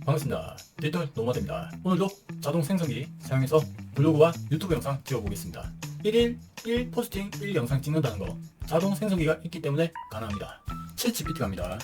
반갑습니다. 디지털 노마드입니다. 오늘도 자동 생성기 사용해서 블로그와 유튜브 영상 찍어보겠습니다. 1일 1 포스팅 1 영상 찍는다는 거 자동 생성기가 있기 때문에 가능합니다. 챗 GPT가 합니다.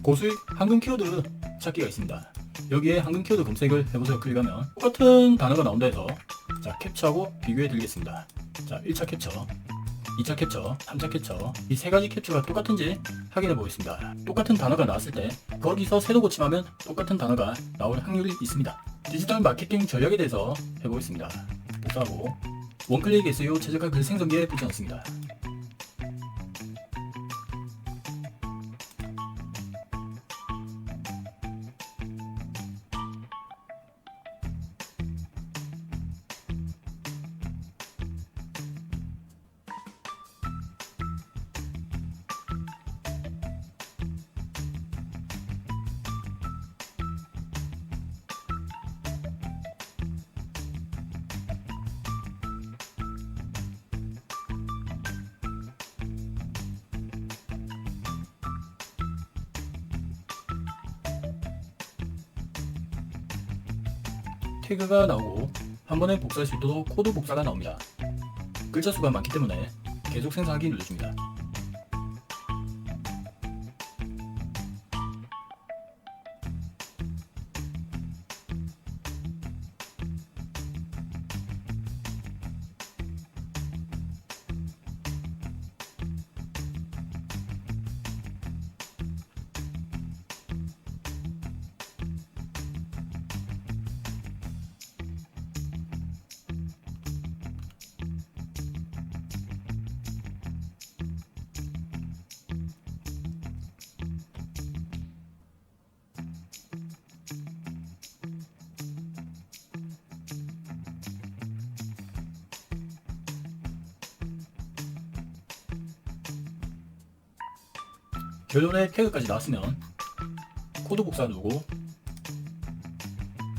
고수익 황금 키워드 찾기가 있습니다. 여기에 황금 키워드 검색을 해보세요. 클릭하면 똑같은 단어가 나온다 해서 자 캡처하고 비교해 드리겠습니다. 자 1차 캡처, 2차 캡처, 3차 캡처, 이 세 가지 캡처가 똑같은지 확인해 보겠습니다. 똑같은 단어가 나왔을 때 거기서 새로 고침하면 똑같은 단어가 나올 확률이 있습니다. 디지털 마케팅 전략에 대해서 해보겠습니다. 복사하고 원클릭 SEO 최적화 글 생성기에 붙여넣습니다. 태그가 나오고 한 번에 복사할 수 있도록 코드 복사가 나옵니다. 글자 수가 많기 때문에 계속 생성하기 눌러줍니다. 결론에 태그까지 나왔으면 코드 복사 누르고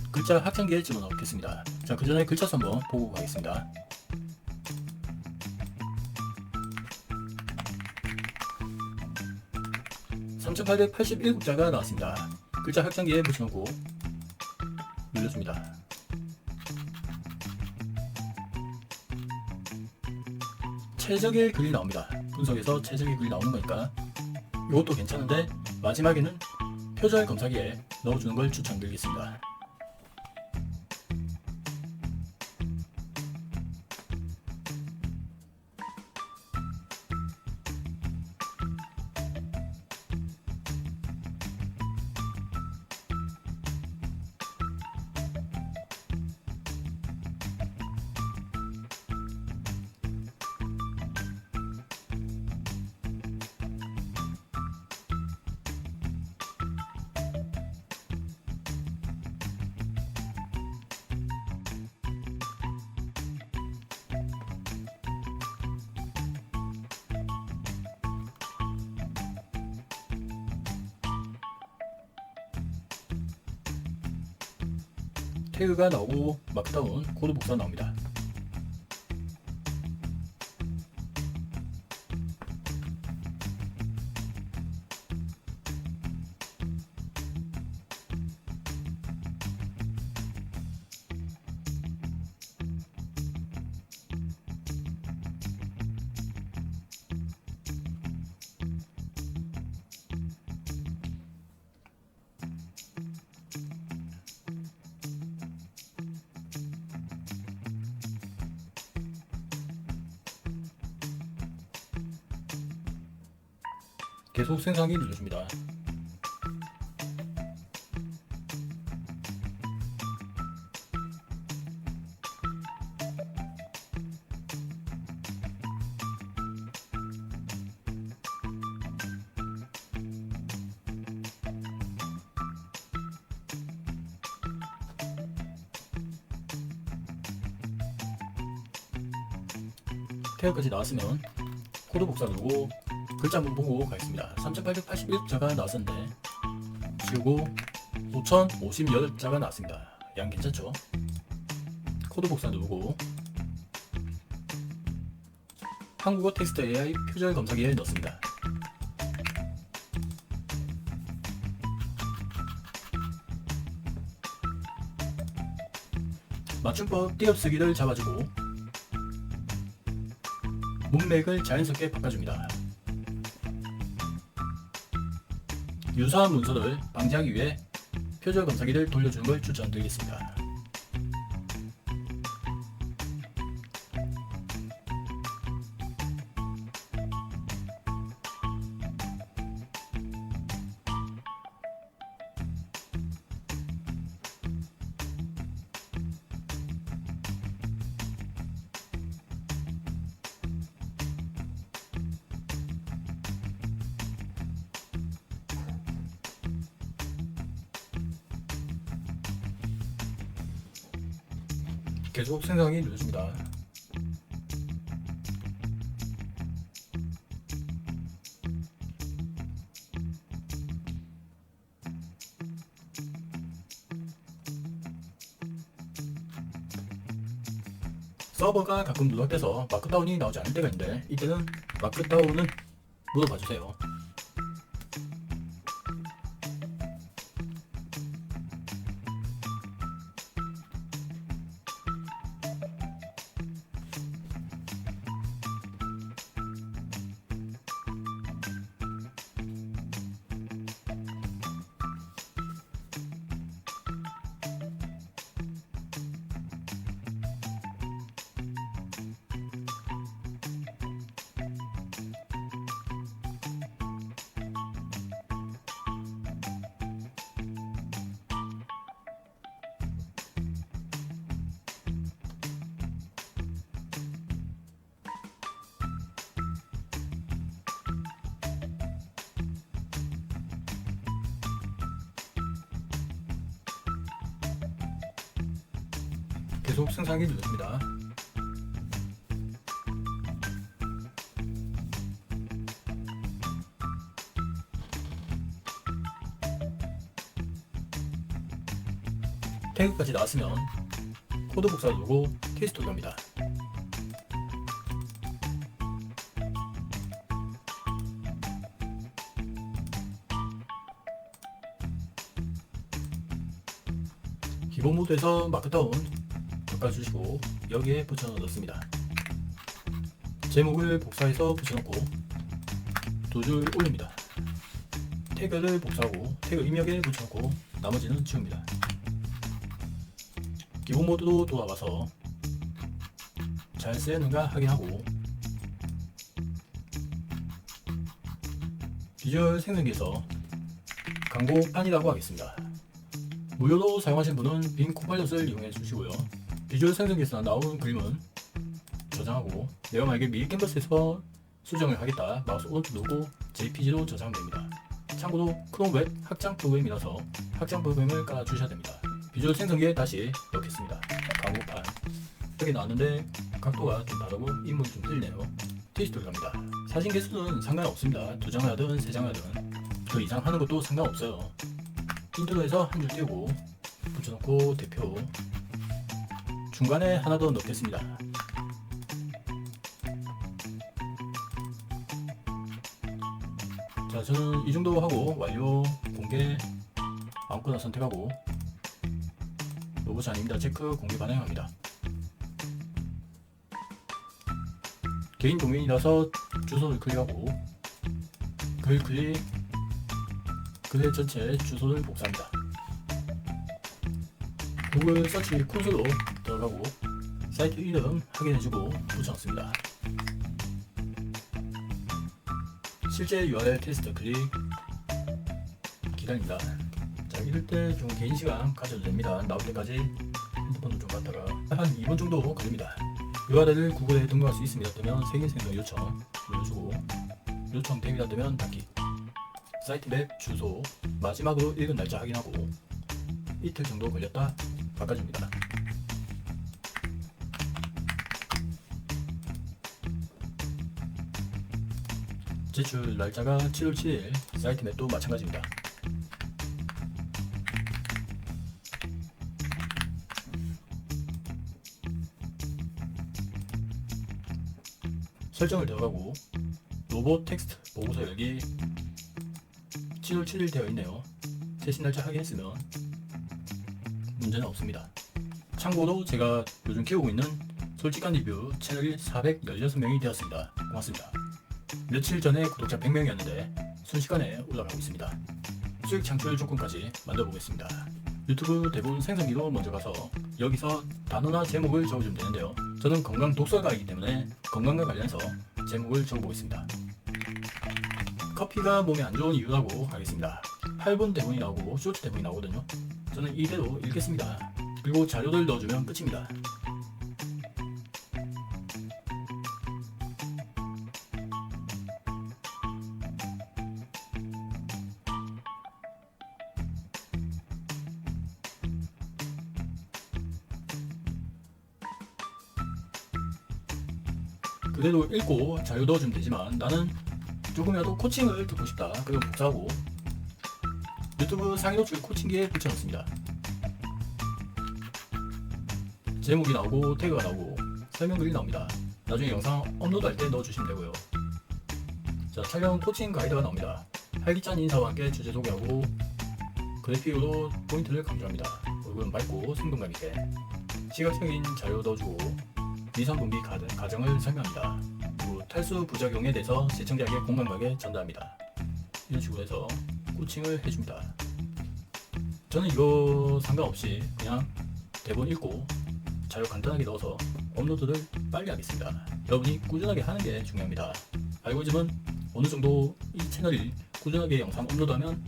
글자 확장기에 집어넣겠습니다. 자, 그 전에 글자 수 한번 보고 가겠습니다. (3881글자가) 나왔습니다. 글자 확장기에 붙여놓고 눌러줍니다. 최적의 글이 나옵니다. 분석에서 최적의 글이 나오는 거니까 이것도 괜찮은데 마지막에는 표절 검사기에 넣어주는 걸 추천드리겠습니다. 태그가 나오고 막다운 코드 복사 나옵니다. 계속 생성하기 눌러줍니다. 태그까지 나왔으면 코드 복사 누르고 글자 한번 보고 가겠습니다. 3881자가 나왔었는데 지우고 5058자가 나왔습니다. 양 괜찮죠? 코드 복사 누르고 한국어 텍스트 AI 표절 검사기에 넣습니다. 맞춤법 띄어쓰기를 잡아주고 문맥을 자연스럽게 바꿔줍니다. 유사한 문서를 방지하기 위해 표절 검사기를 돌려주는 걸 추천드리겠습니다. 계속 생성이 늦어집니다. 서버가 가끔 누락돼서 마크다운이 나오지 않을 때가 있는데 이때는 마크다운은 물어봐주세요. 계속 생성이 늦어집니다. 태그까지 나왔으면 코드 복사를 누르고 테스트로 갑니다. 기본 모드에서 마크다운 바꿔주시고 여기에 붙여넣어 넣습니다. 제목을 복사해서 붙여넣고 두 줄 올립니다. 태그를 복사하고 태그 입력에 붙여넣고 나머지는 지웁니다. 기본 모드로 돌아와서 잘 쓰였는가 확인하고 비주얼 생성기에서 광고판이라고 하겠습니다. 무료로 사용하신 분은 빈 코파일럿을 이용해 주시고요. 비주얼 생성기에서 나오는 그림은 저장하고 내가 만약에 미리 캔버스에서 수정을 하겠다 마우스 오른쪽 누르고 JPG로 저장하면 됩니다. 참고로 크롬웹 확장 프로그램이라서 확장 프로그램을 깔아 주셔야 됩니다. 비주얼 생성기에 다시 넣겠습니다. 광고판 여기 나왔는데 각도가 좀 다르고 인물이 좀 틀리네요. 테스트를 갑니다. 사진 개수는 상관없습니다. 2장을 하든 3장을 하든 그 이상 하는 것도 상관없어요. 인트로에서 한 줄 띄우고 붙여놓고 대표 중간에 하나 더 넣겠습니다. 자, 저는 이 정도 하고 완료 공개 아무거나 선택하고 로봇이 아닙니다. 체크 공개 반영합니다. 개인 도메인이라서 주소를 클릭하고 글 클릭 글 전체 주소를 복사합니다. 구글 서치 콘솔로 들어가고 사이트 이름 확인해주고 붙여넣습니다. 실제 URL 테스트 클릭 기다립니다. 자, 이럴 때 좀 개인 시간 가져도 됩니다. 나올 때까지 핸드폰을 좀 갖다가 한 2분 정도 걸립니다. URL을 구글에 등록할 수 있습니다. 뜨면 색인 생성 요청 눌러주고 요청됩니다. 뜨면 닫기 사이트 맵 주소 마지막으로 읽은 날짜 확인하고 이틀 정도 걸렸다 바꿔줍니다. 제출 날짜가 7월 7일 사이트 맵도 마찬가지입니다. 설정을 들어가고 로봇 텍스트 보고서 열기 7월 7일 되어 있네요. 최신 날짜 확인했으면 문제는 없습니다. 참고로 제가 요즘 키우고 있는 솔직한 리뷰 채널이 416명이 되었습니다. 고맙습니다. 며칠 전에 구독자 100명이었는데 순식간에 올라가고 있습니다. 수익 창출 조건까지 만들어 보겠습니다. 유튜브 대부분 생성기로 먼저 가서 여기서 단어나 제목을 적어주면 되는데요. 저는 건강 독설가이기 때문에 건강과 관련해서 제목을 적어보겠습니다. 커피가 몸에 안 좋은 이유라고 하겠습니다. 8분 대본이 나오고 쇼트 대본이 나오거든요. 저는 이대로 읽겠습니다. 그리고 자료를 넣어주면 끝입니다. 그대로 읽고 자료 넣어주면 되지만 나는 조금이라도 코칭을 듣고 싶다. 그리고 복사하고 유튜브 상위 노출 코칭기에 붙여놓습니다. 제목이 나오고 태그가 나오고 설명글이 나옵니다. 나중에 영상 업로드할 때 넣어주시면 되고요. 자, 촬영 코칭 가이드가 나옵니다. 활기찬 인사와 함께 주제 소개하고 그래픽으로 포인트를 강조합니다. 얼굴은 맑고 생동감 있게 시각적인 자료 넣어주고 위산 분비 과정을 설명합니다. 그리고 탈수 부작용에 대해서 시청자에게 공감하게 전달합니다. 이런 식으로 해서 코칭을 해줍니다. 저는 이거 상관없이 그냥 대본 읽고 자료 간단하게 넣어서 업로드를 빨리 하겠습니다. 여러분이 꾸준하게 하는 게 중요합니다. 알고리즘은 어느 정도 이 채널이 꾸준하게 영상 업로드하면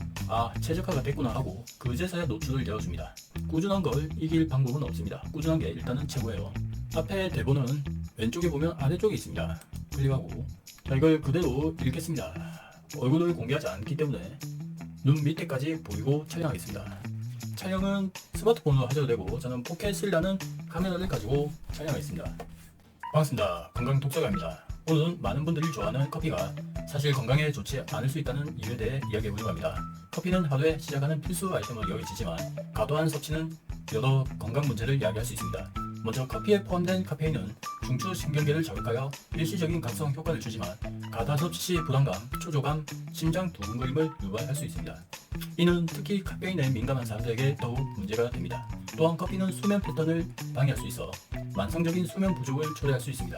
최적화가 됐구나 하고 그제서야 노출을 열어줍니다. 꾸준한 걸 이길 방법은 없습니다. 꾸준한 게 일단은 최고예요. 앞에 대본은 왼쪽에 보면 아래쪽에 있습니다. 클릭하고 자, 이걸 그대로 읽겠습니다. 얼굴을 공개하지 않기 때문에 눈 밑에까지 보이고 촬영하겠습니다. 촬영은 스마트폰으로 하셔도 되고 저는 포켓이라는 카메라를 가지고 촬영하겠습니다. 반갑습니다. 건강 독설가입니다. 오늘은 많은 분들이 좋아하는 커피가 사실 건강에 좋지 않을 수 있다는 이유에 대해 이야기해보려고 합니다. 커피는 하루에 시작하는 필수 아이템으로 여겨지지만 과도한 섭취는 여러 건강 문제를 야기할 수 있습니다. 먼저 커피에 포함된 카페인은 중추 신경계를 자극하여 일시적인 각성 효과를 주지만 과다 섭취 시 불안감, 초조감, 심장 두근거림을 유발할 수 있습니다. 이는 특히 카페인에 민감한 사람들에게 더욱 문제가 됩니다. 또한 커피는 수면 패턴을 방해할 수 있어 만성적인 수면 부족을 초래할 수 있습니다.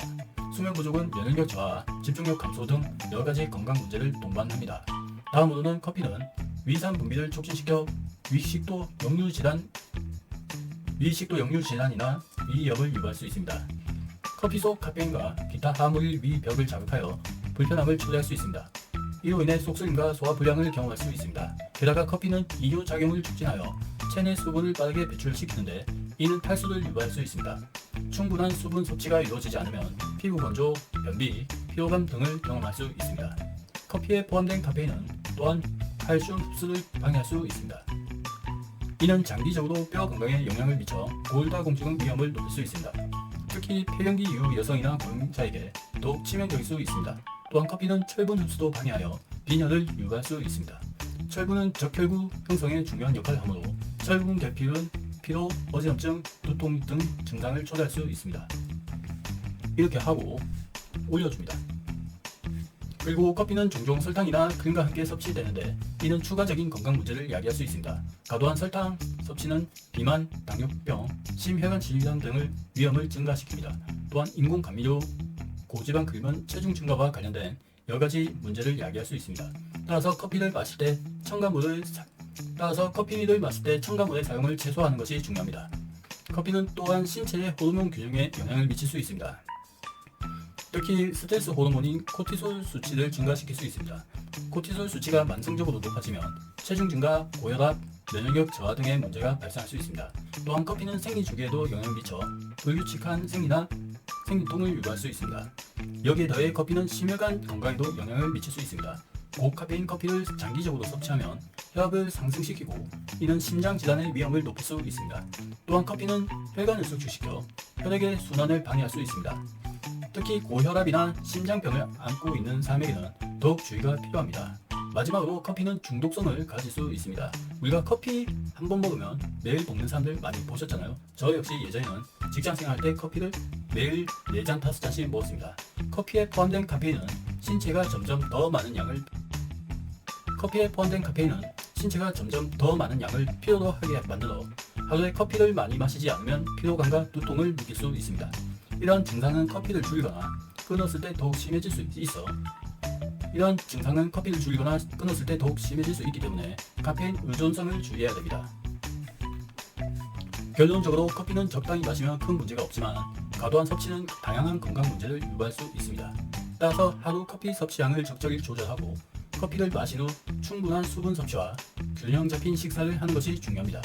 수면 부족은 면역력 저하, 집중력 감소 등 여러가지 건강 문제를 동반합니다. 다음으로는 커피는 위산 분비를 촉진시켜 위식도 역류 질환이나 위염을 유발할 수 있습니다. 커피 속 카페인과 기타 화합물이 위 벽을 자극하여 불편함을 초래할 수 있습니다. 이로 인해 속쓰림과 소화 불량을 경험할 수 있습니다. 게다가 커피는 이뇨작용을 촉진하여 체내 수분을 빠르게 배출시키는데 이는 탈수를 유발할 수 있습니다. 충분한 수분 섭취가 이루어지지 않으면 피부 건조, 변비, 피로감 등을 경험할 수 있습니다. 커피에 포함된 카페인은 또한 칼슘 흡수를 방해할 수 있습니다. 이는 장기적으로 뼈 건강에 영향을 미쳐 골다공증 위험을 높일 수 있습니다. 특히 폐경기 이후 여성이나 고령자에게 더욱 치명적일 수 있습니다. 또한 커피는 철분 흡수도 방해하여 빈혈을 유발할 수 있습니다. 철분은 적혈구 형성에 중요한 역할을 하므로 철분 결핍은 피로, 어지럼증, 두통 등 증상을 초래할 수 있습니다. 이렇게 하고 올려줍니다. 그리고 커피는 종종 설탕이나 크림과 함께 섭취되는데 이는 추가적인 건강 문제를 야기할 수 있습니다. 과도한 설탕 섭취는 비만, 당뇨병, 심혈관 질환 등을 위험을 증가시킵니다. 또한 인공 감미료, 고지방 크림은 체중 증가와 관련된 여러가지 문제를 야기할 수 있습니다. 따라서 커피를 마실 때 첨가물의 사용을 최소화하는 것이 중요합니다. 커피는 또한 신체의 호르몬 균형에 영향을 미칠 수 있습니다. 특히 스트레스 호르몬인 코티솔 수치를 증가시킬 수 있습니다. 코티솔 수치가 만성적으로 높아지면 체중 증가, 고혈압, 면역력 저하 등의 문제가 발생할 수 있습니다. 또한 커피는 생리 주기에도 영향을 미쳐 불규칙한 생리나 생리통을 유발할 수 있습니다. 여기에 더해 커피는 심혈관 건강에도 영향을 미칠 수 있습니다. 고카페인 커피를 장기적으로 섭취하면 혈압을 상승시키고 이는 심장 질환의 위험을 높일 수 있습니다. 또한 커피는 혈관을 수축시켜 혈액의 순환을 방해할 수 있습니다. 특히 고혈압이나 심장병을 앓고 있는 사람에게는 더욱 주의가 필요합니다. 마지막으로 커피는 중독성을 가질 수 있습니다. 우리가 커피 한 번 먹으면 매일 먹는 사람들 많이 보셨잖아요. 저 역시 예전에는 직장생활 할 때 커피를 매일 4잔 5잔씩 먹었습니다. 커피에 포함된 카페인은 신체가 점점 더 많은 양을 필요로 하게 만들어 하루에 커피를 많이 마시지 않으면 피로감과 두통을 느낄 수 있습니다. 이런 증상은 커피를 줄이거나 끊었을 때 더욱 심해질 수 있어. 이런 증상은 커피를 줄이거나 끊었을 때 더욱 심해질 수 있기 때문에 카페인 의존성을 주의해야 됩니다. 결론적으로 커피는 적당히 마시면 큰 문제가 없지만 과도한 섭취는 다양한 건강 문제를 유발할 수 있습니다. 따라서 하루 커피 섭취량을 적절히 조절하고 커피를 마신 후 충분한 수분 섭취와 균형 잡힌 식사를 하는 것이 중요합니다.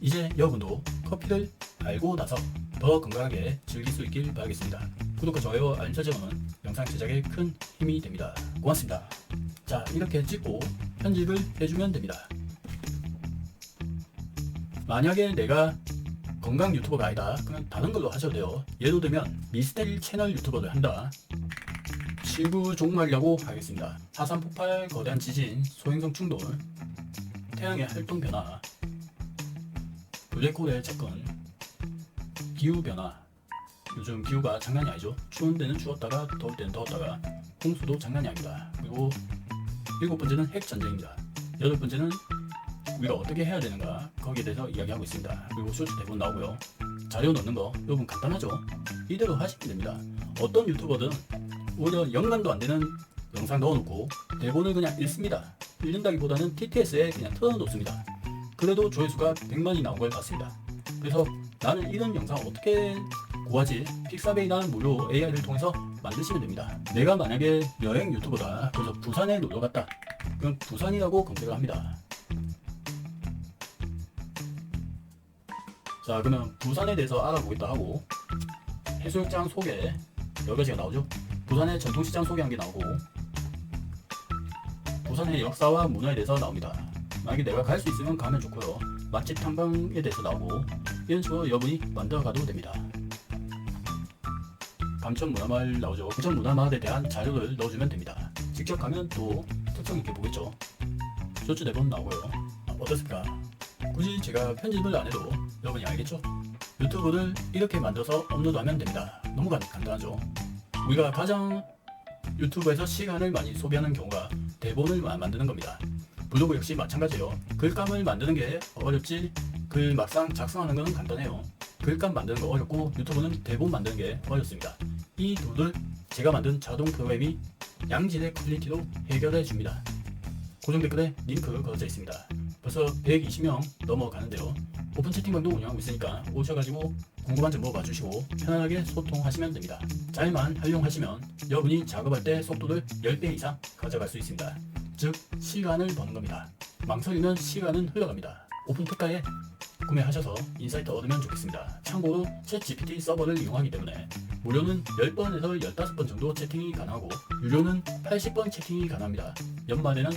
이제 여러분도 커피를 알고 나서 더 건강하게 즐길 수 있길 바라겠습니다. 구독과 좋아요, 알림 설정은 영상 제작에 큰 힘이 됩니다. 고맙습니다. 자, 이렇게 찍고 편집을 해주면 됩니다. 만약에 내가 건강 유튜버가 아니다, 그러면 다른 걸로 하셔도 돼요. 예를 들면 미스테리 채널 유튜버를 한다. 지구 종말이라고 하겠습니다. 화산 폭발, 거대한 지진, 소행성 충돌, 태양의 활동 변화, 블랙홀의 접근, 기후 변화. 요즘 기후가 장난이 아니죠. 추운 데는 추웠다가 더울 때는 더웠다가 홍수도 장난이 아닙니다. 그리고 7번째는 핵전쟁입니다. 8번째는 우리가 어떻게 해야 되는가, 거기에 대해서 이야기하고 있습니다. 그리고 쇼츠 대본 나오고요. 자료 넣는 거 여러분 간단하죠. 이대로 하시면 됩니다. 어떤 유튜버든 오히려 연관도 안 되는 영상 넣어놓고 대본을 그냥 읽습니다. 읽는다기보다는 TTS에 그냥 틀어놓습니다. 그래도 조회수가 100만이 나온 걸 봤습니다. 그래서 나는 이런 영상 어떻게 구하지? 픽사베이라는 무료 AI를 통해서 만드시면 됩니다. 내가 만약에 여행 유튜버다, 그래서 부산에 놀러 갔다, 그럼 부산이라고 검색을 합니다. 자, 그러면 부산에 대해서 알아보겠다 하고 해수욕장 소개 여러 가지가 나오죠. 부산의 전통시장 소개한 게 나오고 부산의 역사와 문화에 대해서 나옵니다. 만약에 내가 갈 수 있으면 가면 좋고요. 맛집 탐방에 대해서 나오고 이런 식으로 여러분이 만들어 가도 됩니다. 감천문화마을 나오죠. 감천문화마을에 대한 자료를 넣어주면 됩니다. 직접 가면 또 특성 있게 보겠죠. 쇼츠 대본 나오고요. 어떻습니까? 굳이 제가 편집을 안 해도 여러분이 알겠죠? 유튜브를 이렇게 만들어서 업로드하면 됩니다. 너무 간단하죠. 우리가 가장 유튜브에서 시간을 많이 소비하는 경우가 대본을 만드는 겁니다. 블로그 역시 마찬가지예요. 글감을 만드는 게 어렵지 글 막상 작성하는 건 간단해요. 글감 만드는 거 어렵고 유튜브는 대본 만드는 게 어렵습니다. 이 둘을 제가 만든 자동 프로그램이 양질의 퀄리티로 해결해 줍니다. 고정 댓글에 링크 걸어져 있습니다. 벌써 120명 넘어가는데요. 오픈 채팅방도 운영하고 있으니까 오셔가지고 궁금한 점 물어봐 주시고 편안하게 소통하시면 됩니다. 잘만 활용하시면 여러분이 작업할 때 속도를 10배 이상 가져갈 수 있습니다. 즉 시간을 버는 겁니다. 망설이면 시간은 흘러갑니다. 오픈 특가에 구매하셔서 인사이트 얻으면 좋겠습니다. 참고로 챗GPT 서버를 이용하기 때문에 무료는 10번에서 15번 정도 채팅이 가능하고 유료는 80번 채팅이 가능합니다. 연말에는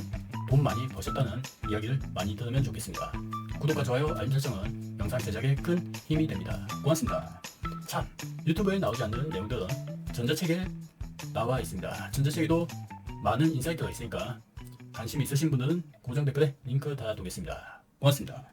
돈 많이 버셨다는 이야기를 많이 들으면 좋겠습니다. 구독과 좋아요, 알림 설정은 영상 제작에 큰 힘이 됩니다. 고맙습니다. 참, 유튜브에 나오지 않는 내용들은 전자책에 나와 있습니다. 전자책에도 많은 인사이트가 있으니까 관심 있으신 분들은 고정 댓글에 링크 달아두겠습니다. 고맙습니다.